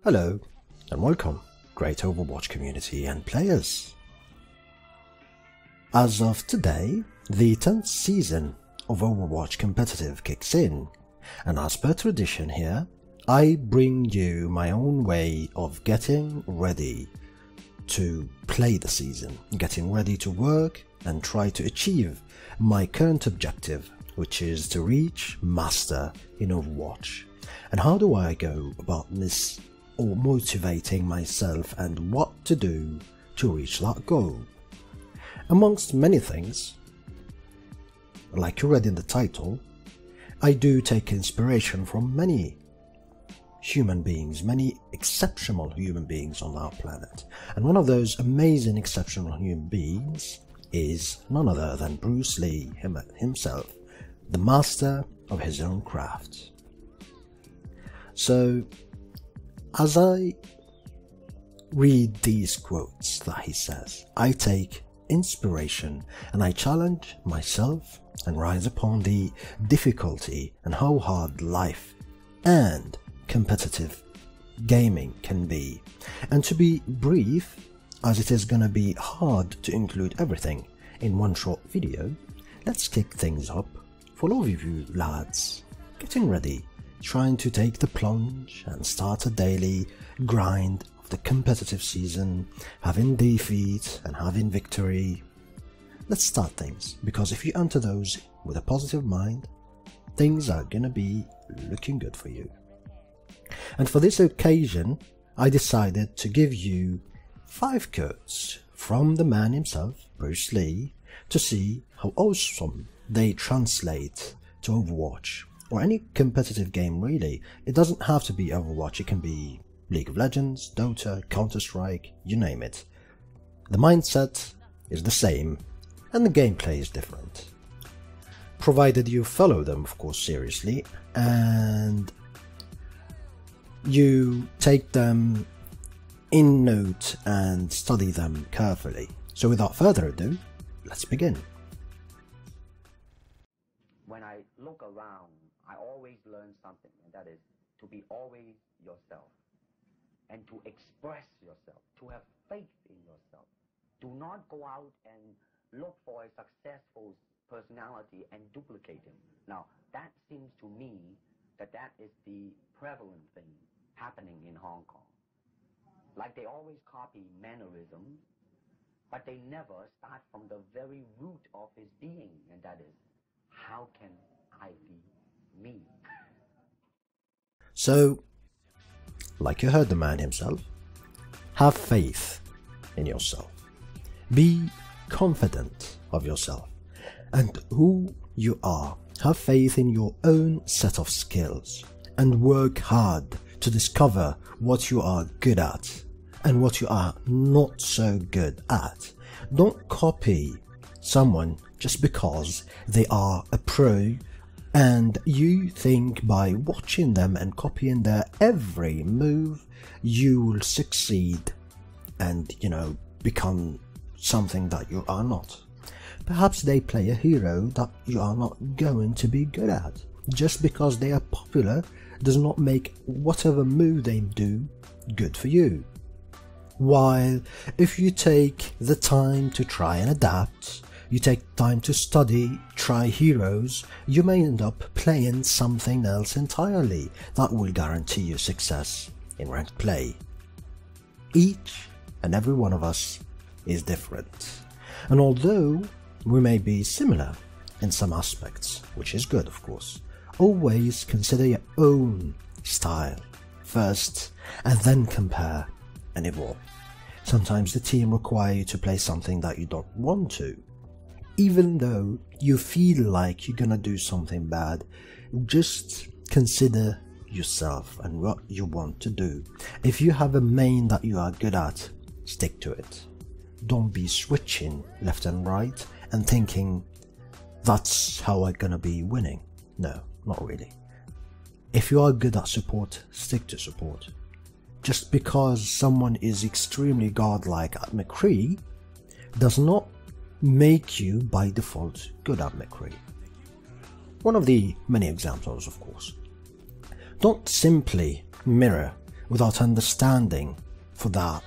Hello and welcome, great Overwatch community and players. As of today, the 10th season of Overwatch competitive kicks in, and as per tradition here, I bring you my own way of getting ready to play the season, getting ready to work and try to achieve my current objective, which is to reach Master in Overwatch. And how do I go about this, or motivating myself, and what to do to reach that goal? Amongst many things, like you read in the title, I do take inspiration from many human beings, many exceptional human beings on our planet. And one of those amazing exceptional human beings is none other than Bruce Lee himself, the master of his own craft. So, as I read these quotes that he says, I take inspiration and I challenge myself and rise upon the difficulty and how hard life and competitive gaming can be. And to be brief, as it is gonna be hard to include everything in one short video, let's kick things up for all of you lads getting ready, trying to take the plunge and start a daily grind of the competitive season, having defeat and having victory. Let's start things, because if you enter those with a positive mind, things are gonna be looking good for you. And for this occasion, I decided to give you 5 quotes from the man himself, Bruce Lee, to see how awesome they translate to Overwatch, or any competitive game really. It doesn't have to be Overwatch, it can be League of Legends, Dota, Counter-Strike, you name it. The mindset is the same, and the gameplay is different. Provided you follow them, of course, seriously, and you take them in note and study them carefully. So without further ado, let's begin. When I look around, I always learn something, and that is to be always yourself and to express yourself, to have faith in yourself. Do not go out and look for a successful personality and duplicate him. Now, that seems to me that is the prevalent thing happening in Hong Kong. Like they always copy mannerisms, but they never start from the very root of his being, and that is, how can I be me? So, like you heard the man himself, have faith in yourself. Be confident of yourself and who you are. Have faith in your own set of skills and work hard to discover what you are good at and what you are not so good at. Don't copy someone just because they are a pro and you think by watching them and copying their every move you will succeed and, become something that you are not. Perhaps they play a hero that you are not going to be good at. Just because they are popular does not make whatever move they do good for you. While if you take the time to try and adapt, you take time to study, try heroes, you may end up playing something else entirely that will guarantee you success in ranked play. Each and every one of us is different, and although we may be similar in some aspects, which is good of course, always consider your own style first and then compare and evolve. Sometimes the team require you to play something that you don't want to. Even though you feel like you're gonna do something bad, just consider yourself and what you want to do. If you have a main that you are good at, stick to it. Don't be switching left and right and thinking, that's how I'm gonna be winning. No, not really. If you are good at support, stick to support. Just because someone is extremely godlike at McCree does not make you by default good at McCree. One of the many examples, of course. Don't simply mirror without understanding, for that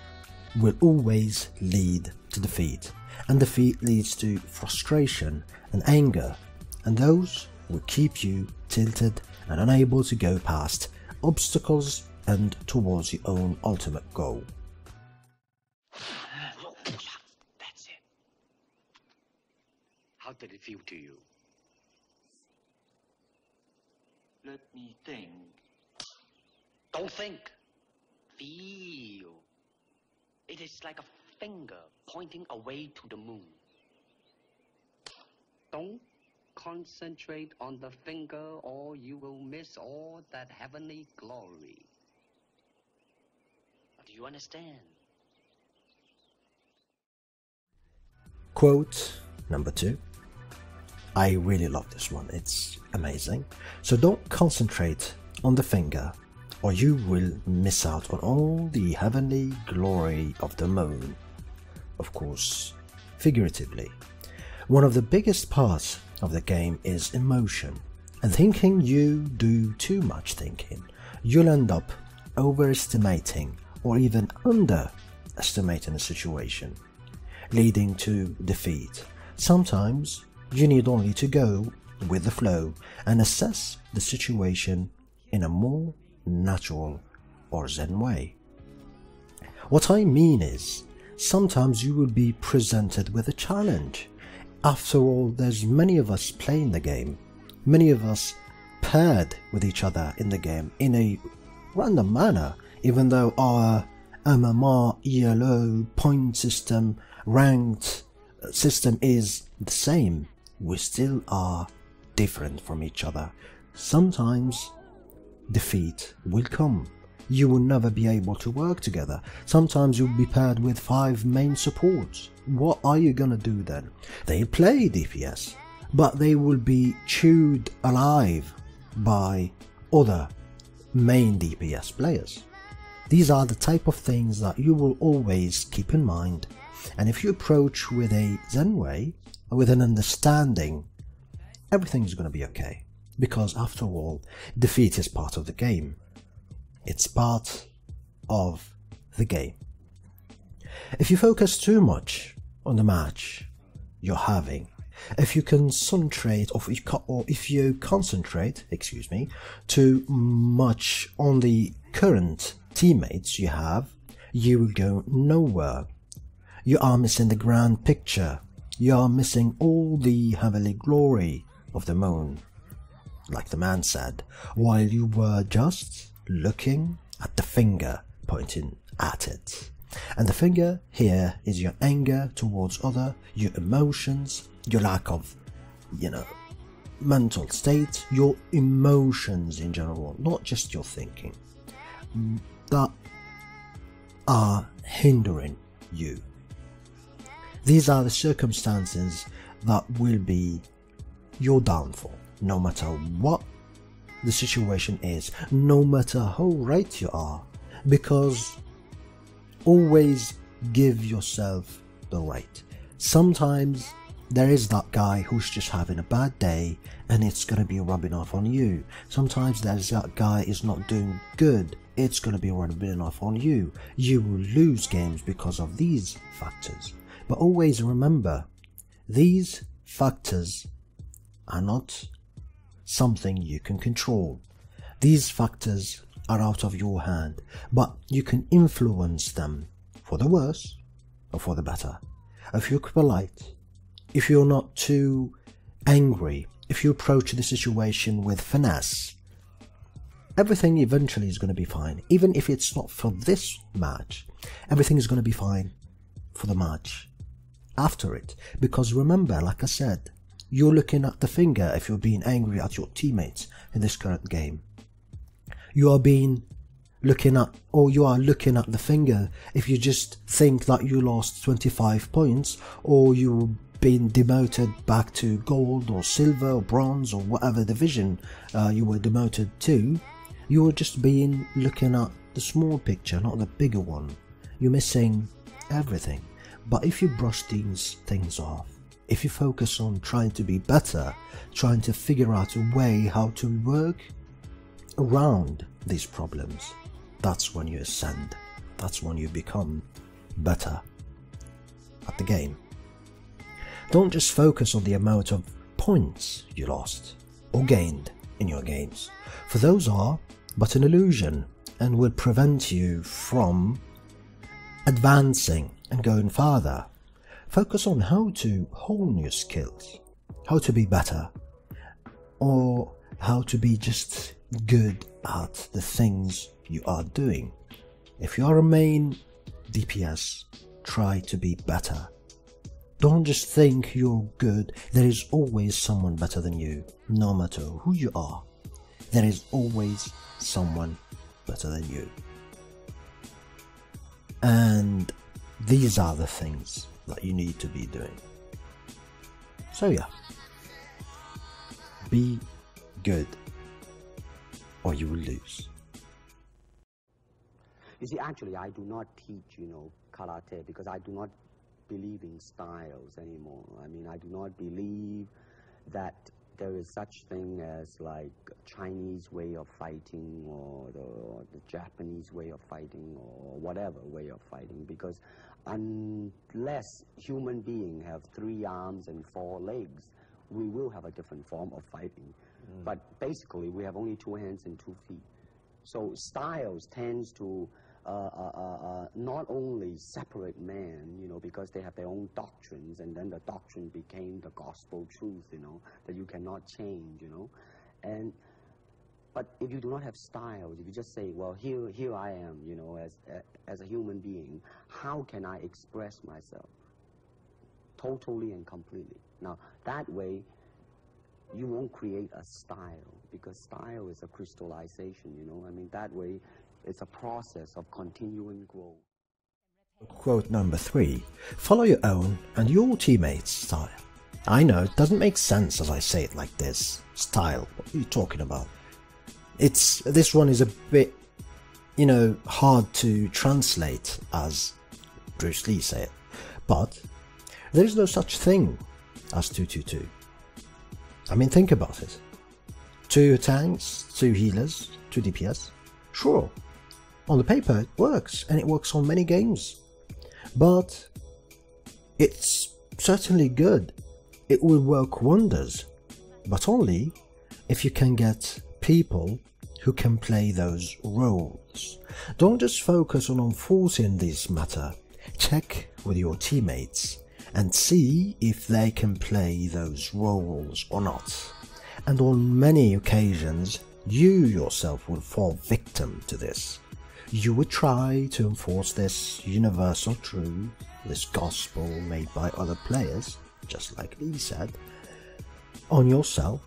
will always lead to defeat, and defeat leads to frustration and anger, and those will keep you tilted and unable to go past obstacles and towards your own ultimate goal. That's it. How did it feel to you? Let me think. Don't think. Feel. It is like a finger pointing away to the moon. Don't concentrate on the finger or you will miss all that heavenly glory. Do you understand? Quote number 2. I really love this one, it's amazing. So don't concentrate on the finger or you will miss out on all the heavenly glory of the moon. Of course, figuratively. One of the biggest parts of the game is emotion, and thinking you do too much thinking, you'll end up overestimating or even underestimating a situation, leading to defeat. Sometimes you need only to go with the flow and assess the situation in a more natural or zen way. What I mean is, sometimes you will be presented with a challenge. After all, there's many of us playing the game, many of us paired with each other in the game in a random manner, even though our MMR, ELO, point system, ranked system is the same, we still are different from each other. Sometimes defeat will come. You will never be able to work together. Sometimes you'll be paired with 5 main supports. What are you gonna do then? They play DPS, but they will be chewed alive by other main DPS players. These are the type of things that you will always keep in mind, and if you approach with a zen way, with an understanding, everything's gonna be okay. Because after all, defeat is part of the game. It's part of the game. If you focus too much on the match you're having, if you concentrate too much on the current teammates you have, you will go nowhere. You are missing the grand picture. You are missing all the heavenly glory of the moon, like the man said, while you were just looking at the finger pointing at it. And the finger here is your anger towards other, your emotions, your lack of, mental state, your emotions in general, not just your thinking, that are hindering you. These are the circumstances that will be your downfall, no matter what the situation is, no matter how right you are, because always give yourself the right. Sometimes there is that guy who's just having a bad day and it's going to be rubbing off on you. Sometimes there's that guy is not doing good, it's going to be rubbing off on you. You will lose games because of these factors. But always remember, these factors are not something you can control. These factors are out of your hand, but you can influence them for the worse or for the better. If you're polite, if you're not too angry, if you approach the situation with finesse, everything eventually is going to be fine. Even if it's not for this match, everything is going to be fine for the match after it. Because remember, like I said, you're looking at the finger if you're being angry at your teammates in this current game. You are looking at the finger if you just think that you lost 25 points or you've been demoted back to gold or silver or bronze or whatever division you were demoted to. You're just looking at the small picture, not the bigger one. You're missing everything. But if you brush these things off, if you focus on trying to be better, trying to figure out a way how to work around these problems, that's when you ascend. That's when you become better at the game. Don't just focus on the amount of points you lost or gained in your games, for those are but an illusion and will prevent you from advancing and going further. Focus on how to hone your skills, how to be better, or how to be just good at the things you are doing. If you are a main DPS, try to be better. Don't just think you're good. There is always someone better than you, no matter who you are. There is always someone better than you. And these are the things that you need to be doing. So yeah, be good or you will lose. You see, actually, I do not teach, karate because I do not believe in styles anymore. I mean, I do not believe that there is such thing as like Chinese way of fighting or the Japanese way of fighting or whatever way of fighting, because unless human beings have 3 arms and 4 legs, we will have a different form of fighting. But basically, we have only 2 hands and 2 feet. So styles tends to not only separate man, because they have their own doctrines, and then the doctrine became the gospel truth, that you cannot change, but if you do not have styles, if you just say, well, here I am, as a human being, how can I express myself totally and completely? Now, that way, you won't create a style, because style is a crystallization, I mean, that way, it's a process of continuing growth. Quote number 3. Follow your own and your teammates' style. I know it doesn't make sense as I say it like this. Style, what are you talking about? This one is a bit, hard to translate as Bruce Lee said it. But there is no such thing as 2-2-2. I mean, think about it. 2 tanks, 2 healers, 2 DPS. Sure, on the paper it works, and it works on many games. But it's certainly good. It will work wonders. But only if you can get people who can play those roles. Don't just focus on enforcing this matter. Check with your teammates and see if they can play those roles or not. And on many occasions, you yourself will fall victim to this. You would try to enforce this universal truth, this gospel made by other players, just like Lee said, on yourself,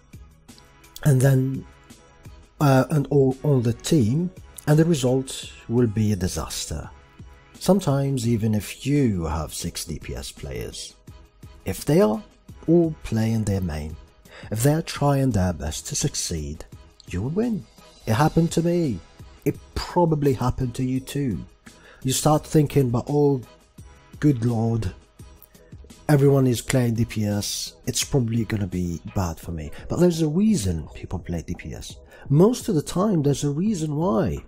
and then on the team, and the result will be a disaster. Sometimes even if you have 6 DPS players, if they are all playing their main, if they are trying their best to succeed, you will win. It happened to me. It probably happened to you too. You start thinking, but oh, good lord, everyone is playing DPS, it's probably gonna be bad for me. But there's a reason people play DPS. Most of the time there's a reason why.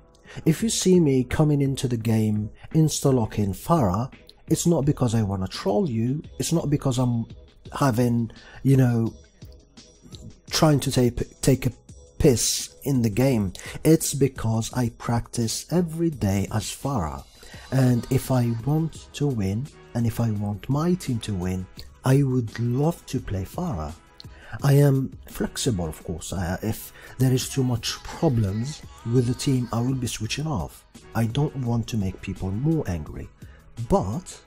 If you see me coming into the game insta-locking Pharah, it's not because I want to troll you, it's not because I'm having, trying to take a piss in the game. It's because I practice every day as Pharah, and if I want to win, and if I want my team to win, I would love to play Pharah. I am flexible, of course. If there is too much problems with the team, I will be switching off. I don't want to make people more angry, but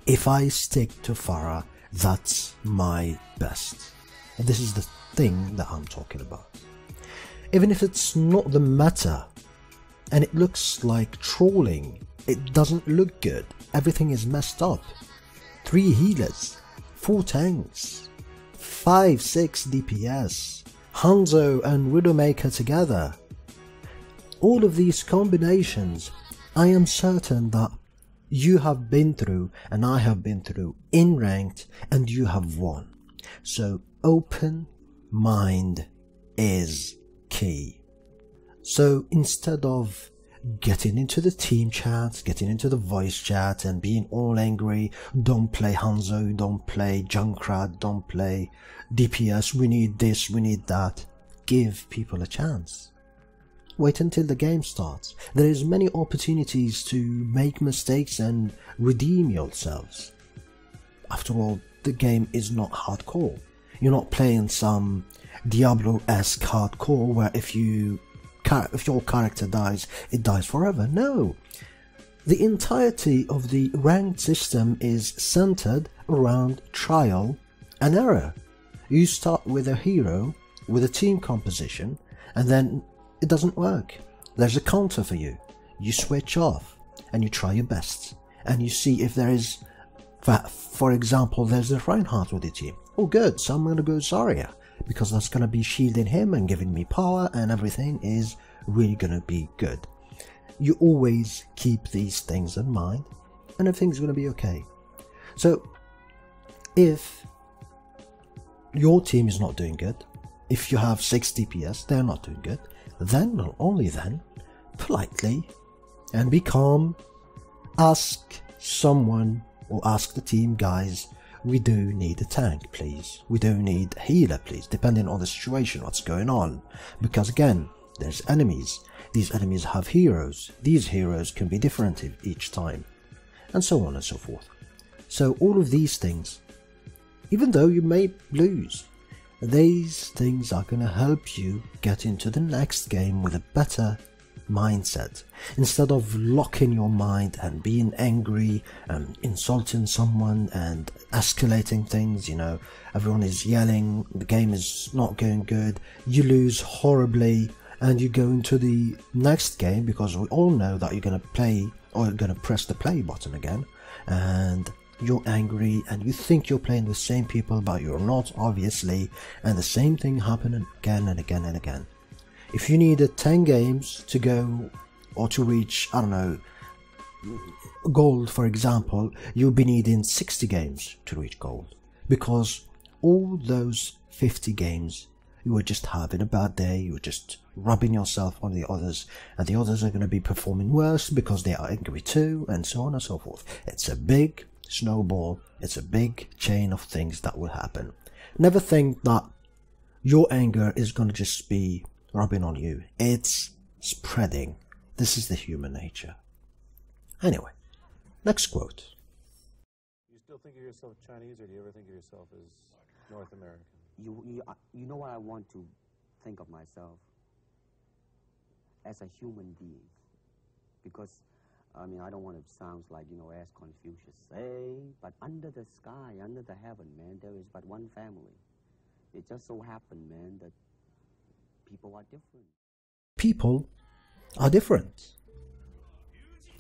if I stick to Pharah, that's my best. And this is the thing that I'm talking about. Even if it's not the meta and it looks like trolling, it doesn't look good. Everything is messed up. 3 healers, 4 tanks, 5-6 DPS, Hanzo and Widowmaker together. All of these combinations, I am certain that you have been through and I have been through in ranked, and you have won. So open mind is key. So instead of getting into the team chat, getting into the voice chat and being all angry. Don't play Hanzo, don't play Junkrat, don't play DPS, we need this, we need that. Give people a chance. Wait until the game starts. There is many opportunities to make mistakes and redeem yourselves. After all, the game is not hardcore. You're not playing some Diablo-esque hardcore where if your character dies, it dies forever. No. The entirety of the ranked system is centered around trial and error. You start with a hero, with a team composition, and then it doesn't work. There's a counter for you. You switch off and you try your best and you see if there is, for example, there's a Reinhardt with the team. Oh good, so I'm gonna go Zarya because that's gonna be shielding him and giving me power and everything is really gonna be good. You always keep these things in mind and everything's gonna be okay. So if your team is not doing good, if you have 6 DPS, they're not doing good, then, not only then, politely and be calm, ask someone or ask the team, guys, we do need a tank, please. We do need a healer, please, depending on the situation, what's going on. Because again, there's enemies. These enemies have heroes. These heroes can be different each time. And so on and so forth. So all of these things, even though you may lose, these things are going to help you get into the next game with a better mindset. Instead of locking your mind and being angry and insulting someone and escalating things, you know, everyone is yelling, the game is not going good, you lose horribly and you go into the next game because we all know that you're going to play or you're going to press the play button again and you're angry and you think you're playing with the same people but you're not, obviously, and the same thing happening again and again and again. If you needed 10 games to go or to reach, I don't know, gold for example, you'll be needing 60 games to reach gold because all those 50 games you were just having a bad day, you were just rubbing yourself on the others and the others are going to be performing worse because they are angry too and so on and so forth. It's a big snowball, it's a big chain of things that will happen. Never think that your anger is going to just be rubbing on you. It's spreading. This is the human nature. Anyway, next quote. You still think of yourself Chinese, or do you ever think of yourself as North American? You know what I want to think of myself? As a human being. Because I mean, I don't want to sound like, you know, as Confucius say, but under the sky, under the heaven, man, there is but one family. It just so happened, man, that people are different. People are different.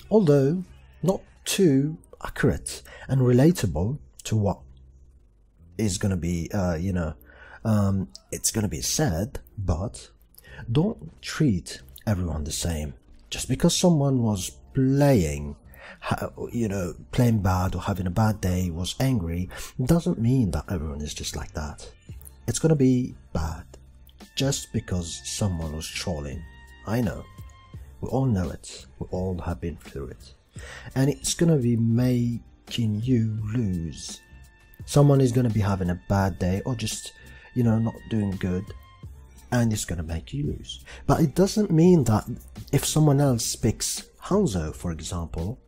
Although not too accurate and relatable to what is going to be, it's going to be said, but don't treat everyone the same. Just because someone was playing bad or having a bad day, was angry, doesn't mean that everyone is just like that. It's gonna be bad just because someone was trolling. I know, we all know it, we all have been through it, and it's gonna be making you lose. Someone is gonna be having a bad day or just, not doing good, and it's gonna make you lose. But it doesn't mean that if someone else picks Hanzo, for example,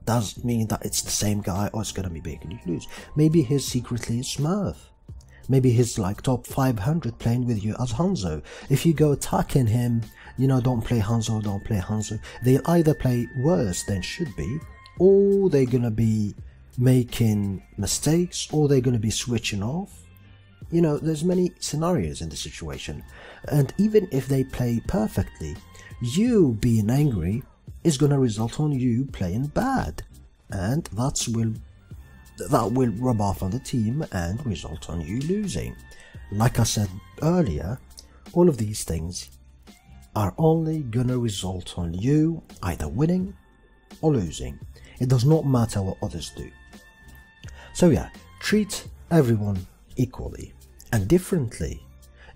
doesn't mean that it's the same guy or it's gonna be making you lose. Maybe he's secretly Smurf. Maybe he's like top 500 playing with you as Hanzo. If you go attacking him, don't play Hanzo, don't play Hanzo, they'll either play worse than should be, or they're gonna be making mistakes, or they're gonna be switching off. There's many scenarios in the situation, and even if they play perfectly, you being angry is going to result on you playing bad, and that will rub off on the team and result on you losing. Like I said earlier, all of these things are only going to result on you either winning or losing. It does not matter what others do. So yeah, treat everyone equally and differently.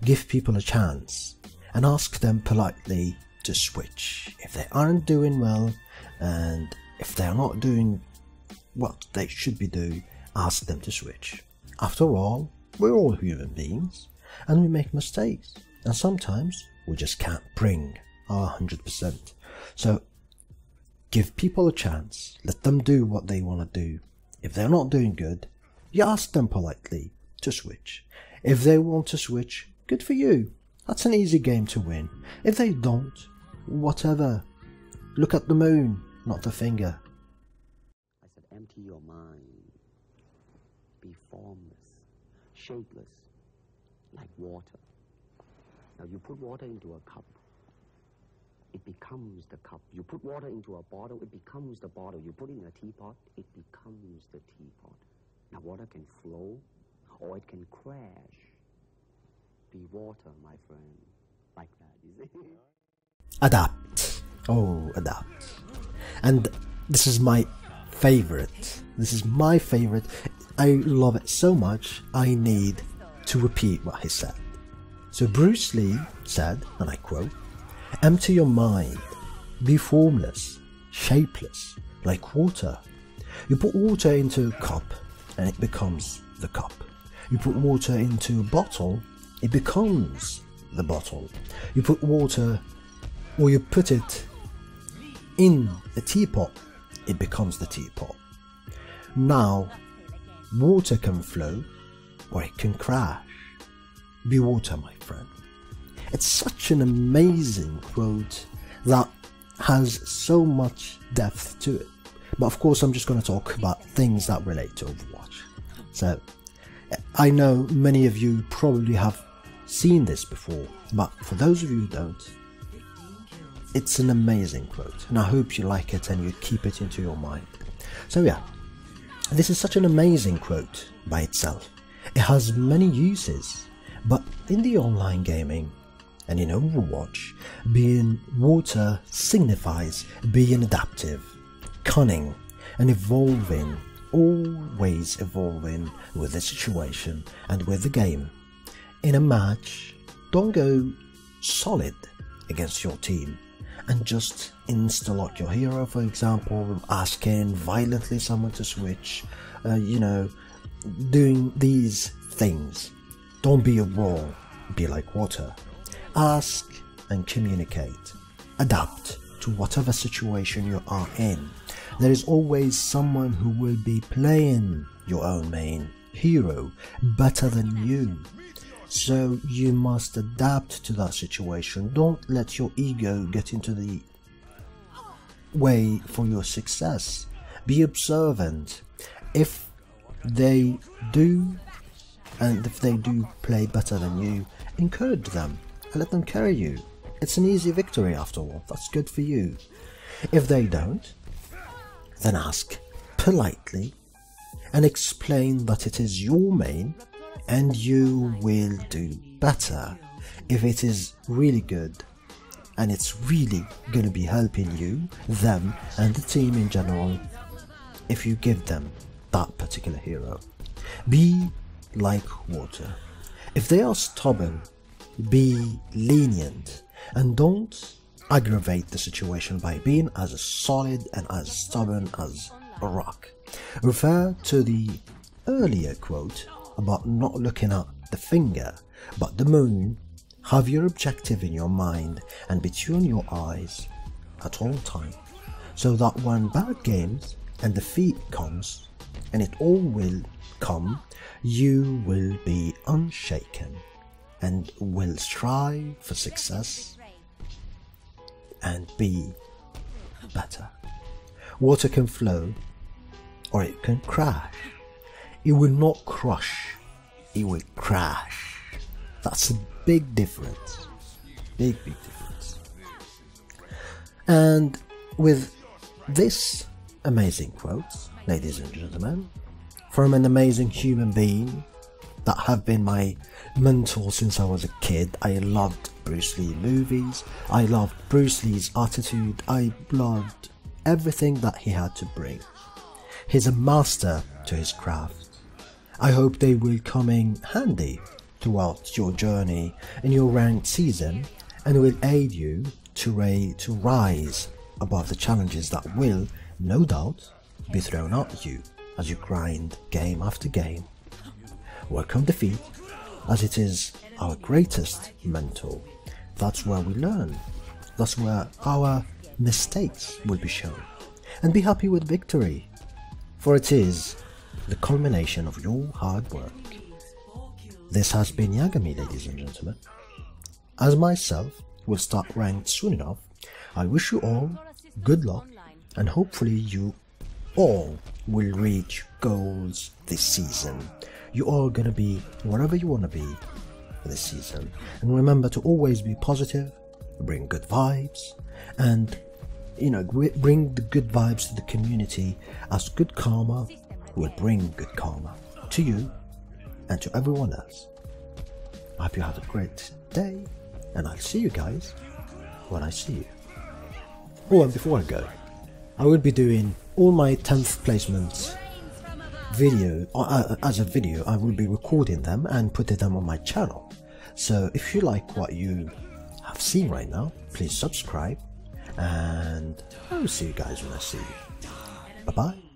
Give people a chance and ask them politely to switch. If they aren't doing well, and if they're not doing what they should be doing, ask them to switch. After all, we're all human beings, and we make mistakes, and sometimes we just can't bring our 100%. So give people a chance, let them do what they want to do. If they're not doing good, you ask them politely to switch. If they want to switch, good for you. That's an easy game to win. If they don't, whatever. Look at the moon, not the finger. I said, empty your mind. Be formless, shapeless, like water. Now you put water into a cup, it becomes the cup. You put water into a bottle, it becomes the bottle. You put it in a teapot, it becomes the teapot. Now water can flow, or it can crash. Be water, my friend. Like that, you see? Adapt. Oh, adapt. And this is my favorite. This is my favorite. I love it so much, I need to repeat what he said. So Bruce Lee said, and I quote, "Empty your mind. Be formless, shapeless, like water. You put water into a cup, and it becomes the cup. You put water into a bottle, it becomes the bottle. You put water, or you put it in a teapot, it becomes the teapot. Now, water can flow, or it can crash. Be water, my friend." It's such an amazing quote that has so much depth to it. But of course, I'm just going to talk about things that relate to Overwatch. So, I know many of you probably have seen this before, but for those of you who don't, it's an amazing quote, and I hope you like it and you keep it into your mind. So yeah, this is such an amazing quote by itself. It has many uses, but in the online gaming and in Overwatch, being water signifies being adaptive, cunning, and evolving, always evolving with the situation and with the game. In a match, don't go solid against your team and just insta-lock your hero, for example, asking violently someone to switch, doing these things. Don't be a wall, be like water. Ask and communicate. Adapt to whatever situation you are in. There is always someone who will be playing your own main hero better than you. So you must adapt to that situation. Don't let your ego get into the way for your success. Be observant. If they do play better than you, encourage them and let them carry you. It's an easy victory after all. That's good for you. If they don't, then ask politely and explain that it is your main and you will do better. If it is really good and it's really going to be helping you, them and the team in general, if you give them that particular hero. Be like water. If they are stubborn, be lenient and don't aggravate the situation by being as solid and as stubborn as a rock. Refer to the earlier quote about not looking at the finger but the moon. Have your objective in your mind and between your eyes at all time, so that when bad games and defeat comes, and it all will come, you will be unshaken and will strive for success and be better. Water can flow or it can crash. It will not crush, it will crash. That's a big difference. Big difference. And with this amazing quote, ladies and gentlemen, from an amazing human being that have been my mentor since I was a kid. I loved Bruce Lee movies, I loved Bruce Lee's attitude, I loved everything that he had to bring. He's a master to his craft. I hope they will come in handy throughout your journey in your ranked season and will aid you to rise above the challenges that will, no doubt, be thrown at you as you grind game after game. Welcome defeat, as it is our greatest mentor. That's where we learn. That's where our mistakes will be shown. And be happy with victory, for it is the culmination of your hard work. This has been Yagami, ladies and gentlemen. As myself will start ranked soon enough, I wish you all good luck, and hopefully you all will reach goals this season. You all gonna be wherever you wanna be this season. And remember to always be positive, bring good vibes, and bring the good vibes to the community, as good karma will bring good karma to you and to everyone else. I hope you have a great day, and I'll see you guys when I see you. Oh, and before I go, I will be doing all my 10th placements video as a video. I will be recording them and putting them on my channel. So if you like what you have seen right now, please subscribe, and I will see you guys when I see you. Bye bye.